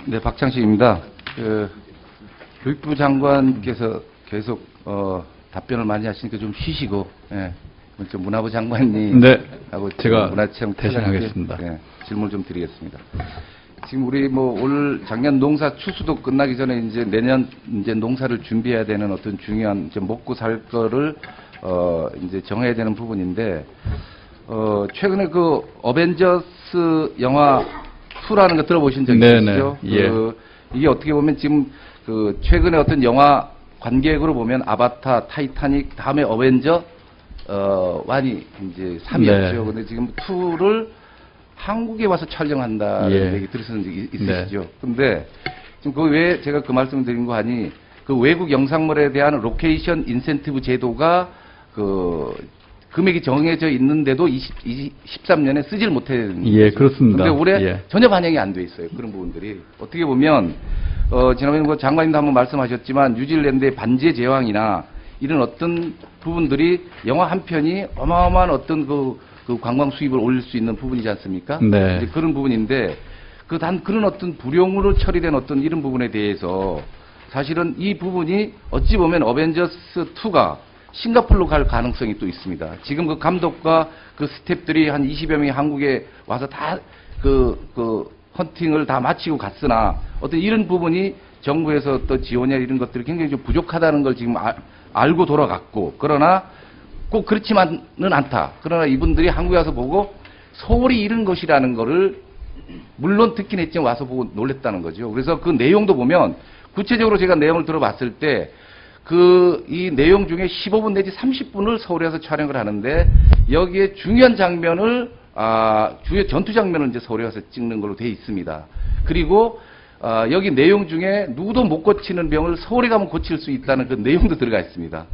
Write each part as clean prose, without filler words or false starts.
네, 박창식입니다. 교육부 장관께서 계속 답변을 많이 하시니까 좀 쉬시고, 예, 먼저 문화부 장관님 네, 하고 제가 문화체험 대신하겠습니다. 예, 질문 좀 드리겠습니다. 지금 우리 올 작년 농사 추수도 끝나기 전에 이제 내년 이제 농사를 준비해야 되는 어떤 중요한 이제 먹고 살 거를 이제 정해야 되는 부분인데 최근에 그 어벤져스 영화 2라는 거 들어보신 적 있으시죠? 예. 이게 어떻게 보면 지금 그 최근에 어떤 영화 관객으로 보면 아바타, 타이타닉, 다음에 어벤져 1이 이제 3이었죠. 네. 근데 지금 2를 한국에 와서 촬영한다는 예. 얘기 들으신 적 있으시죠? 근데 지금 그 왜 제가 그 말씀을 드린 거 하니 그 외국 영상물에 대한 로케이션 인센티브 제도가 그 금액이 정해져 있는데도 13년에 쓰질 못했는 예, 거죠. 그렇습니다. 근데 올해 예. 전혀 반영이 안 돼 있어요. 그런 부분들이. 어떻게 보면 지난번에 뭐 장관님도 한번 말씀하셨지만 뉴질랜드의 반지의 제왕이나 이런 어떤 부분들이 영화 한 편이 어마어마한 어떤 그 관광 수입을 올릴 수 있는 부분이지 않습니까? 네. 이제 그런 부분인데 단 그런 어떤 불용으로 처리된 어떤 이런 부분에 대해서 사실은 이 부분이 어찌 보면 어벤져스 2가 싱가포르로 갈 가능성이 또 있습니다. 지금 그 감독과 그 스태프들이 한 20여 명이 한국에 와서 다 헌팅을 다 마치고 갔으나 어떤 이런 부분이 정부에서 또 지원이나 이런 것들이 굉장히 좀 부족하다는 걸 지금 알고 돌아갔고, 그러나 꼭 그렇지만은 않다. 그러나 이분들이 한국에 와서 보고 서울이 이런 것이라는 거를 물론 듣긴 했지만 와서 보고 놀랬다는 거죠. 그래서 그 내용도 보면 구체적으로 제가 내용을 들어봤을 때 이 내용 중에 15분 내지 30분을 서울에 와서 촬영을 하는데 여기에 중요한 장면을 주요 전투 장면을 이제 서울에 와서 찍는 걸로 돼 있습니다. 그리고 여기 내용 중에 누구도 못 고치는 병을 서울에 가면 고칠 수 있다는 그 내용도 들어가 있습니다.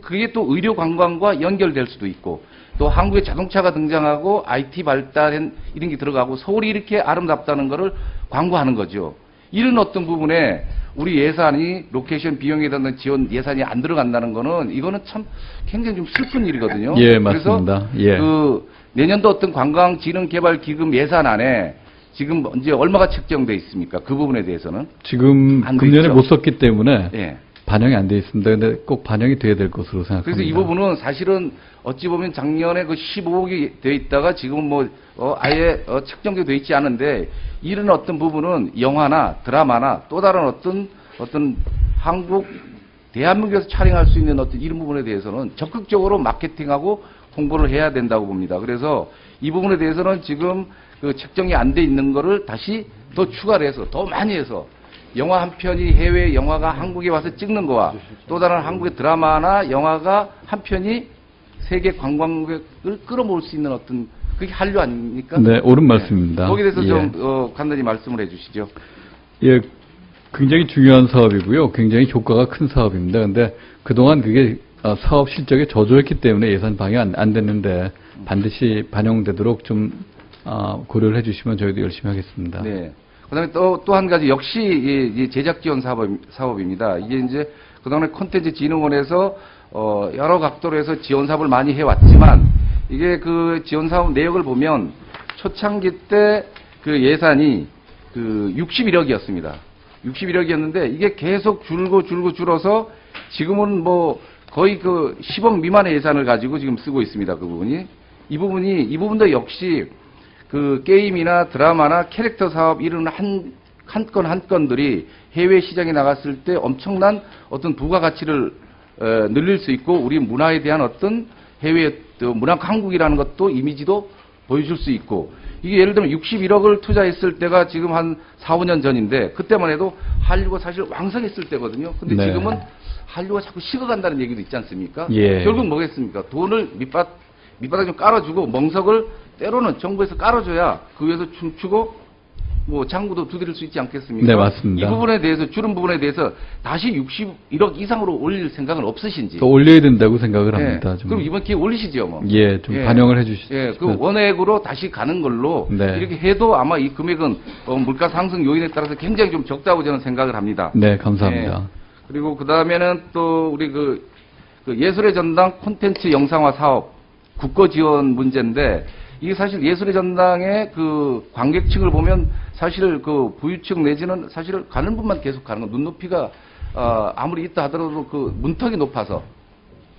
그게 또 의료 관광과 연결될 수도 있고, 또 한국에 자동차가 등장하고 IT 발달한 이런 게 들어가고 서울이 이렇게 아름답다는 거를 광고하는 거죠. 이런 어떤 부분에 우리 예산이 로케이션 비용에 대한 지원 예산이 안 들어간다는 거는 이거는 참 굉장히 좀 슬픈 일이거든요. 예, 맞습니다. 그래서 예. 내년도 어떤 관광진흥개발기금 예산안에 지금 이제 얼마가 책정돼 있습니까? 그 부분에 대해서는 지금 안돼 금년에 있죠? 못 썼기 때문에 예. 반영이 안 돼 있습니다. 근데 꼭 반영이 돼야 될 것으로 생각합니다. 그래서 이 부분은 사실은 어찌 보면 작년에 그 15억이 돼 있다가 지금 아예 책정돼 돼 있지 않은데 이런 어떤 부분은 영화나 드라마나 또 다른 어떤 대한민국에서 촬영할 수 있는 어떤 이런 부분에 대해서는 적극적으로 마케팅하고 홍보를 해야 된다고 봅니다. 그래서 이 부분에 대해서는 지금 그 책정이 안 돼 있는 거를 다시 더 추가를 해서 더 많이 해서 영화 한 편이 해외 영화가 한국에 와서 찍는 거와 또 다른 한국의 드라마나 영화가 한 편이 세계 관광객을 끌어모을 수 있는 어떤 그게 한류 아닙니까? 네, 옳은 말씀입니다. 거기에 대해서 예. 좀 간단히 말씀을 해주시죠. 예, 굉장히 중요한 사업이고요. 굉장히 효과가 큰 사업입니다. 근데 그동안 그게 사업 실적에 저조했기 때문에 예산 반영 안 됐는데 반드시 반영되도록 좀 고려를 해주시면 저희도 열심히 하겠습니다. 네. 그다음에 또 한 가지 역시 이 제작 지원 사업입니다. 이게 이제 그동안에 콘텐츠 진흥원에서 여러 각도로 해서 지원 사업을 많이 해왔지만 이게 그 지원 사업 내역을 보면 초창기 때 그 예산이 그 61억이었습니다. 61억이었는데 이게 계속 줄어서 지금은 거의 그 10억 미만의 예산을 가지고 지금 쓰고 있습니다. 그 부분이. 이 부분도 역시 그 게임이나 드라마나 캐릭터 사업 이런 한 건 건들이 해외 시장에 나갔을 때 엄청난 어떤 부가가치를 늘릴 수 있고 우리 문화에 대한 어떤 해외 문화 강국이라는 것도 이미지도 보여줄 수 있고 이게 예를 들면 61억을 투자했을 때가 지금 한 4, 5년 전인데 그때만 해도 한류가 사실 왕성했을 때거든요. 근데 네. 지금은 한류가 자꾸 식어간다는 얘기도 있지 않습니까? 예. 결국 뭐겠습니까? 돈을 밑바닥 좀 깔아주고 멍석을 때로는 정부에서 깔아줘야 그 위에서 춤추고 장구도 두드릴 수 있지 않겠습니까? 네, 맞습니다. 이 부분에 대해서 줄은 부분에 대해서 다시 61억 이상으로 올릴 생각은 없으신지? 또 올려야 된다고 생각을 합니다. 좀. 그럼 이번 기회에 올리시죠, 뭐. 예, 좀 반영을 해주시죠. 예, 그 원액으로 다시 가는 걸로 네. 이렇게 해도 아마 이 금액은 물가 상승 요인에 따라서 굉장히 좀 적다고 저는 생각을 합니다. 네, 감사합니다. 예. 그리고 그 다음에는 또 우리 그 예술의 전당 콘텐츠 영상화 사업 국고 지원 문제인데 이게 사실 예술의 전당의 그 관객층을 보면 사실 그 부유층 내지는 사실 가는 분만 계속 가는 거, 눈높이가 아무리 있다 하더라도 그 문턱이 높아서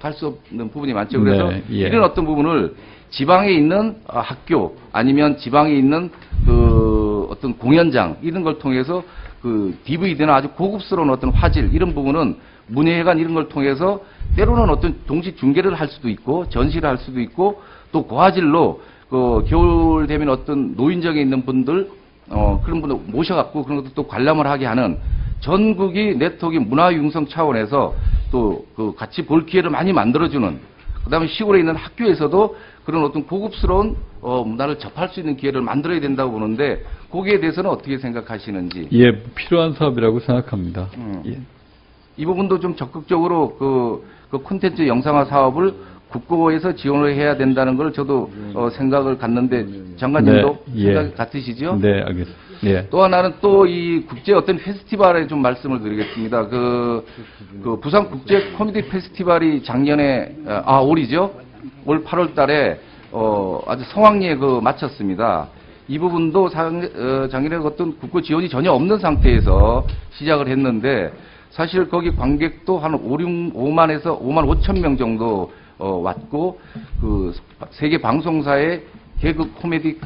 갈 수 없는 부분이 많죠. 그래서 네, 예. 이런 어떤 부분을 지방에 있는 학교 아니면 지방에 있는 그 어떤 공연장 이런 걸 통해서 그 DVD나 아주 고급스러운 어떤 화질 이런 부분은 문예회관 이런 걸 통해서 때로는 어떤 동시 중계를 할 수도 있고 전시를 할 수도 있고 또 고화질로 그 겨울 되면 어떤 노인정에 있는 분들 그런 분들 모셔갖고 그런 것도 또 관람을 하게 하는 전국이 네트워크 문화 융성 차원에서 또 그 같이 볼 기회를 많이 만들어주는 그다음에 시골에 있는 학교에서도 그런 어떤 고급스러운 문화를 접할 수 있는 기회를 만들어야 된다고 보는데 거기에 대해서는 어떻게 생각하시는지? 예, 필요한 사업이라고 생각합니다. 예. 이 부분도 좀 적극적으로 그 콘텐츠 영상화 사업을 국고에서 지원을 해야 된다는 걸 저도 생각을 갖는데 장관님도 네, 예. 생각 같으시죠? 네, 알겠습니다. 예. 또 하나는 또 이 국제 어떤 페스티벌에 좀 말씀을 드리겠습니다. 그 부산 국제 코미디 페스티벌이 작년에 올이죠. 올 8월 달에 아주 성황리에 마쳤습니다. 이 부분도 작년에 어떤 국고 지원이 전혀 없는 상태에서 시작을 했는데 사실 거기 관객도 한 5만에서 5만 5천 명 정도 왔고 그 세계 방송사의 개그 코미디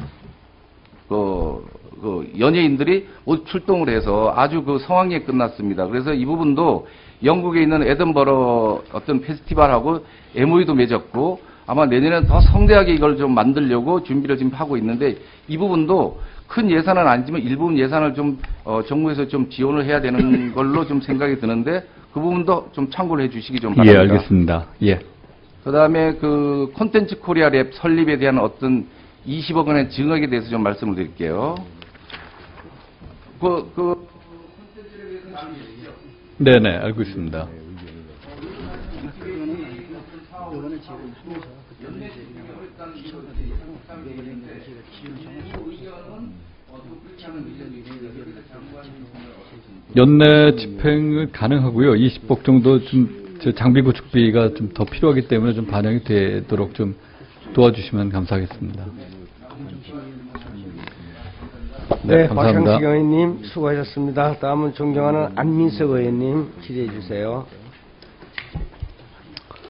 연예인들이 모두 출동을 해서 아주 그 성황리에 끝났습니다. 그래서 이 부분도 영국에 있는 에든버러 어떤 페스티벌하고 MOU도 맺었고 아마 내년에는 더 성대하게 이걸 좀 만들려고 준비를 지금 하고 있는데 이 부분도 큰 예산은 아니지만 일부분 예산을 좀 정부에서 좀 지원을 해야 되는 걸로 좀 생각이 드는데 그 부분도 좀 참고를 해주시기 좀 바랍니다. 예, 알겠습니다. 예. 그다음에 그 콘텐츠 코리아 랩 설립에 대한 어떤 20억 원의 증액에 대해서 좀 말씀을 드릴게요. 네네, 알고 있습니다. 연내 집행은 가능하고요. 20억 정도 좀 장비 구축비가 좀 더 필요하기 때문에 좀 반영이 되도록 좀 도와주시면 감사하겠습니다. 네, 감사합니다. 박형식 의원님 수고하셨습니다. 다음은 존경하는 안민석 의원님 질의해 주세요.